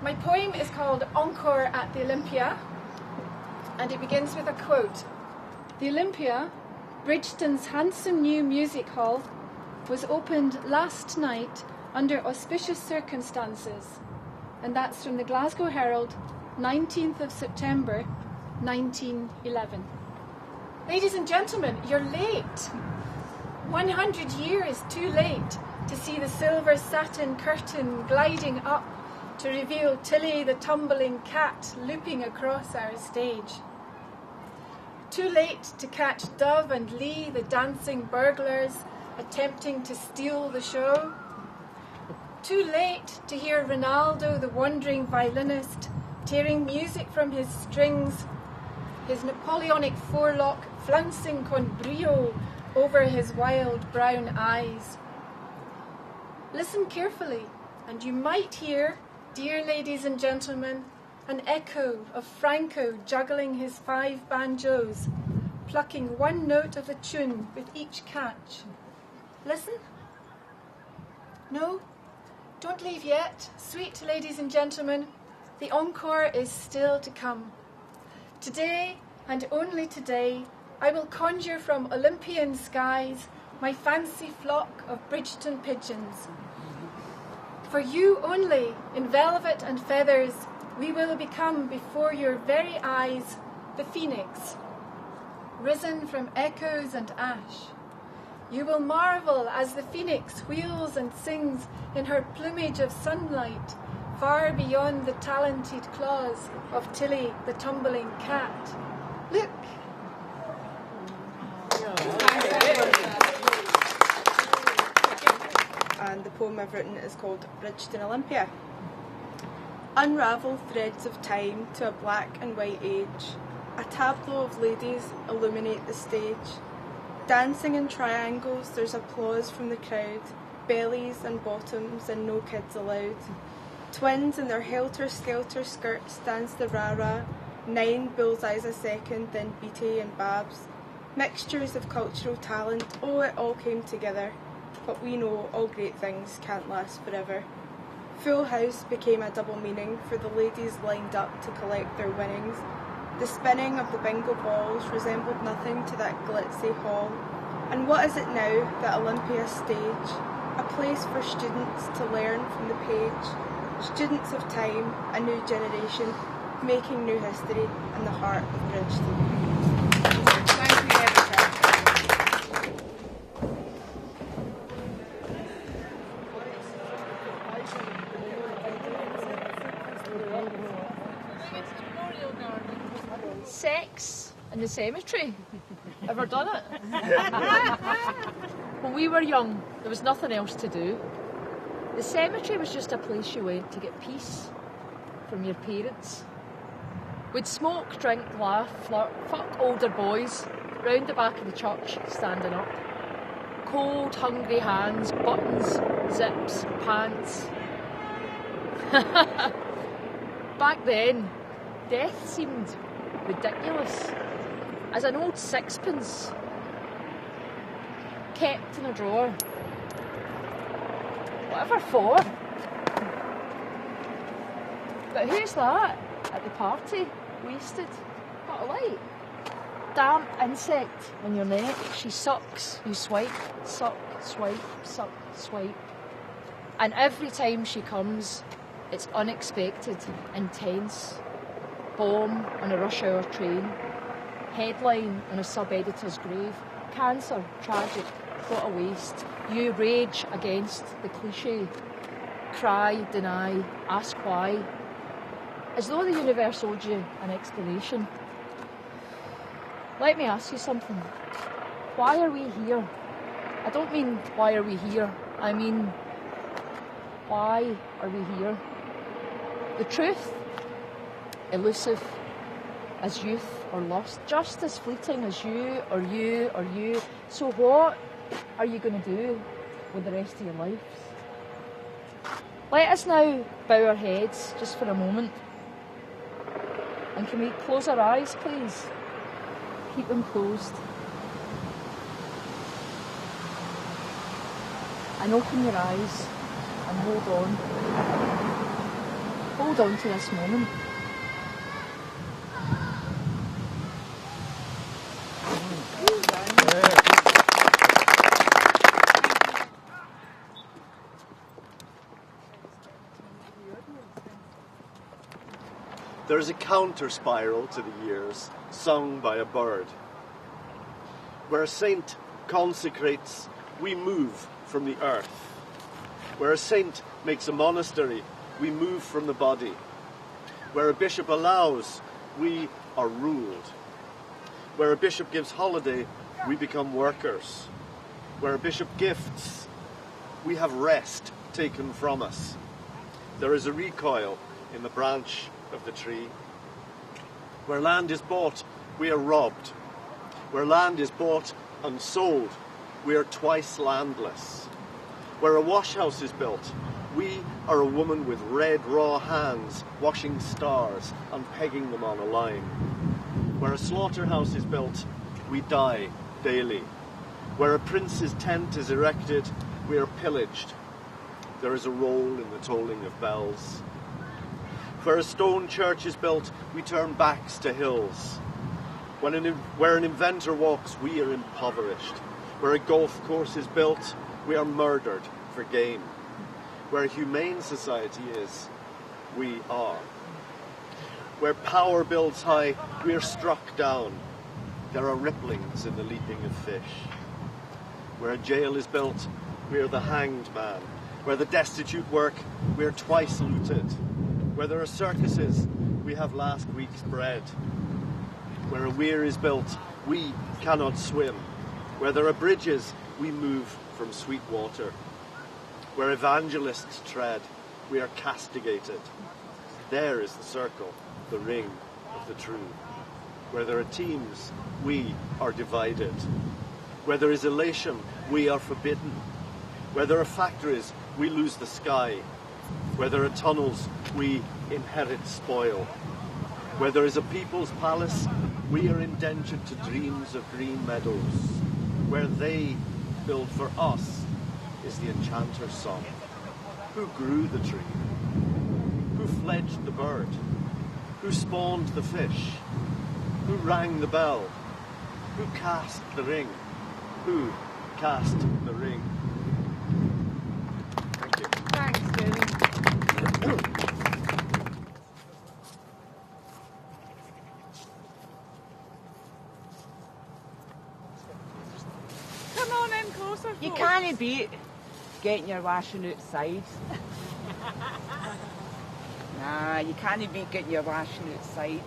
My poem is called Encore at the Olympia, and it begins with a quote. The Olympia, Bridgeton's handsome new music hall, was opened last night under auspicious circumstances, and that's from the Glasgow Herald, 19th of September, 1911. Ladies and gentlemen, you're late. 100 years too late to see the silver satin curtain gliding up to reveal Tilly the tumbling cat looping across our stage. Too late to catch Dove and Lee, the dancing burglars, attempting to steal the show. Too late to hear Ronaldo, the wandering violinist, tearing music from his strings, his Napoleonic forelock flouncing con brio over his wild brown eyes. Listen carefully, and you might hear, dear ladies and gentlemen, an echo of Franco juggling his 5 banjos, plucking one note of the tune with each catch. Listen? No? Don't leave yet, sweet ladies and gentlemen. The encore is still to come. Today, and only today, I will conjure from Olympian skies my fancy flock of Bridgeton pigeons. For you only, in velvet and feathers, we will become before your very eyes the phoenix, risen from echoes and ash. You will marvel as the phoenix wheels and sings in her plumage of sunlight, far beyond the talented claws of Tilly the tumbling cat. Look! And the poem I've written is called Bridgeton Olympia. Unravel threads of time to a black and white age. A tableau of ladies illuminate the stage. Dancing in triangles, there's applause from the crowd. Bellies and bottoms and no kids allowed. Twins in their helter-skelter skirts dance the rara. 9 bullseyes a second, then Beatty and Babs. Mixtures of cultural talent, oh, it all came together. But we know all great things can't last forever. Full house became a double meaning for the ladies lined up to collect their winnings. The spinning of the bingo balls resembled nothing to that glitzy hall. And what is it now, that Olympia stage? A place for students to learn from the page. Students of time, a new generation, making new history in the heart of Bridgeton. Thank you, everyone. Sex in the cemetery. Ever done it? When we were young, there was nothing else to do. The cemetery was just a place you went to get peace from your parents. We'd smoke, drink, laugh, flirt, fuck older boys round the back of the church, standing up. Cold, hungry hands, buttons, zips, pants. Back then, death seemed ridiculous as an old sixpence kept in a drawer. Whatever for? But who's that at the party, wasted? What a light. Damp insect on your neck. She sucks, you swipe, suck, swipe, suck, swipe. And every time she comes, it's unexpected, intense. Bomb on a rush hour train. Headline on a sub-editor's grave. Cancer, tragic, what a waste. You rage against the cliche. Cry, deny, ask why. As though the universe owed you an explanation. Let me ask you something. Why are we here? I don't mean why are we here. I mean, why are we here? The truth, elusive as youth or lust, just as fleeting as you or you or you. So what are you going to do with the rest of your lives? Let us now bow our heads just for a moment. And can we close our eyes, please? Keep them closed. And open your eyes and hold on. Hold on to this moment. There is a counter spiral to the years, sung by a bird. Where a saint consecrates, we move from the earth. Where a saint makes a monastery, we move from the body. Where a bishop allows, we are ruled. Where a bishop gives holiday, we become workers. Where a bishop gifts, we have rest taken from us. There is a recoil in the branch of the tree. Where land is bought, we are robbed. Where land is bought and sold, we are twice landless. Where a washhouse is built, we are a woman with red raw hands washing stars and pegging them on a line. Where a slaughterhouse is built, we die daily. Where a prince's tent is erected, we are pillaged. There is a roll in the tolling of bells. Where a stone church is built, we turn backs to hills. Where an inventor walks, we are impoverished. Where a golf course is built, we are murdered for gain. Where a humane society is, we are. Where power builds high, we are struck down. There are ripplings in the leaping of fish. Where a jail is built, we are the hanged man. Where the destitute work, we are twice looted. Where there are circuses, we have last week's bread. Where a weir is built, we cannot swim. Where there are bridges, we move from sweet water. Where evangelists tread, we are castigated. There is the circle, the ring of the true. Where there are teams, we are divided. Where there is elation, we are forbidden. Where there are factories, we lose the sky. Where there are tunnels, we inherit spoil. Where there is a people's palace, we are indentured to dreams of green meadows. Where they build for us is the enchanter's song. Who grew the tree? Who fledged the bird? Who spawned the fish? Who rang the bell? Who cast the ring? Who cast the ring? Thank you. Thanks, Jamie. Come on in closer, You folks. can't beat getting your washing outside. Nah, you can't beat getting your washing outside.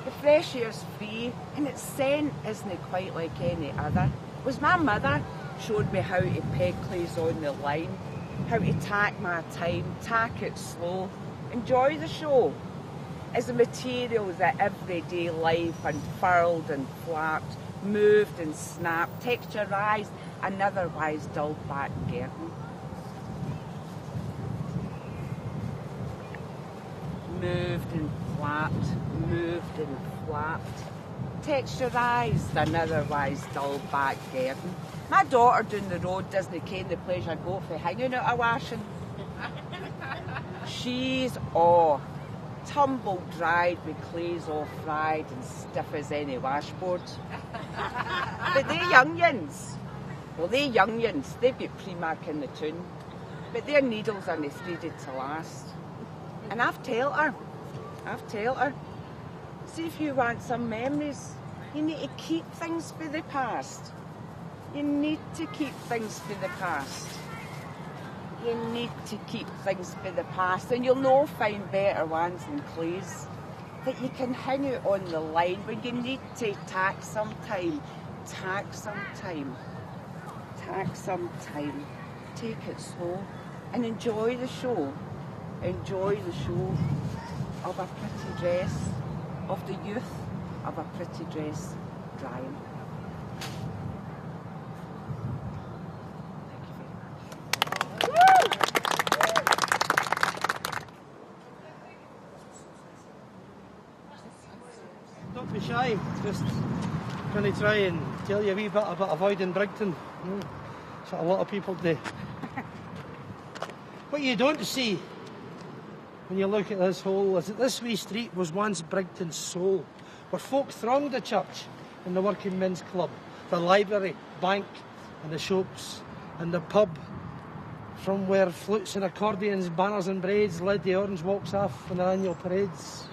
The fresh air's free and its scent isn't quite like any other. Was my mother showed me how to peg clays on the line, how to tack my time, tack it slow, enjoy the show. As the materials that everyday life unfurled and flapped, moved and snapped, texturised an otherwise dull back garden. Moved and flapped, texturised an otherwise dull back garden. My daughter down the road doesn't ken the pleasure I go for hanging out a washing. She's all tumble dried with clays all fried and stiff as any washboard. But they young'uns, they've got pre-mark in the tune, but their needles are not threaded to last. And I've told her, see if you want some memories, you need to keep things for the past. You need to keep things for the past. You need to keep things for the past, and you'll no find better ones than clays that you can hang out on the line when you need to tack some time. Take it slow and enjoy the show. Enjoy the show of a pretty dress, of the youth of a pretty dress drying. Don't be shy, just going to try and tell you a wee bit about avoiding Bridgeton. That's what a lot of people do. What you don't see when you look at this hole is that this wee street was once Bridgeton's soul, where folk thronged the church and the working men's club, the library, bank and the shops and the pub, from where flutes and accordions, banners and braids led the orange walks off on their annual parades.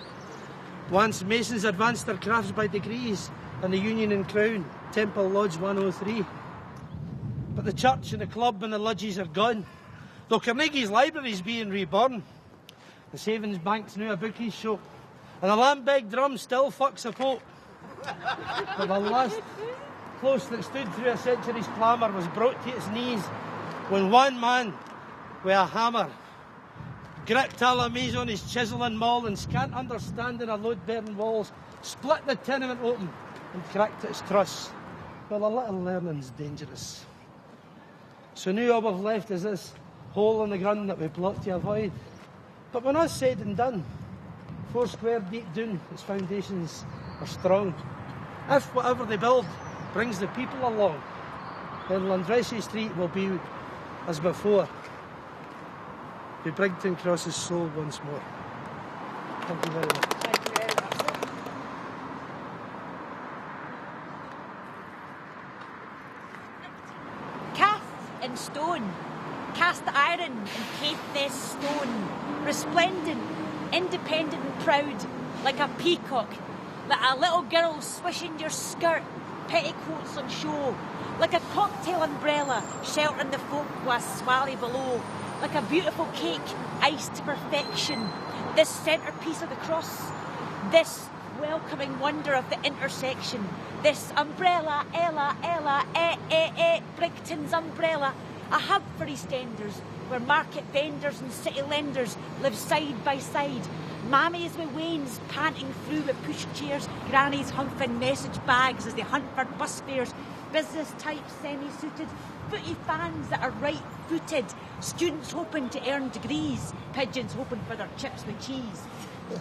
Once masons advanced their crafts by degrees, and the Union and Crown, Temple Lodge 103. But the church and the club and the lodges are gone, though Carnegie's library's being reborn. The savings bank's now a bookies shop, and the Lambeg drum still fucks a pope. But the last close that stood through a century's clamour was brought to its knees when one man with a hammer gripped Alamise on his chisel and maul, and scant understanding of load-bearing walls, split the tenement open and cracked its truss. Well, a little learning's dangerous. So now all we've left is this hole in the ground that we plot to avoid. But when all's said and done, 4 square deep down, its foundations are strong. If whatever they build brings the people along, then Landressy Street will be as before. The Bridgeton crosses soul once more. Thank you very much. Cast in stone, cast iron and cast this stone, resplendent, independent and proud, like a peacock, like a little girl swishing your skirt, petticoats on show, like a cocktail umbrella sheltering the folk with a swally below, like a beautiful cake iced to perfection, this centrepiece of the cross, this welcoming wonder of the intersection, this umbrella, Bridgeton's umbrella, a hub for EastEnders, where market vendors and city lenders live side by side, mammies with wains panting through with pushchairs, grannies humping message bags as they hunt for bus fares, business types semi-suited, footy fans that are right-footed, students hoping to earn degrees, pigeons hoping for their chips with cheese,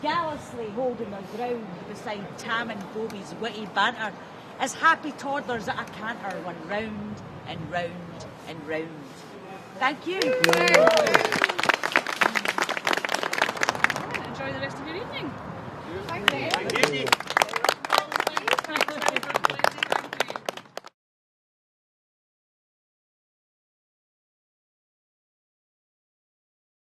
gallantly holding their ground beside Tam and Bobby's witty banter, as happy toddlers at a canter run round and round and round. Thank you.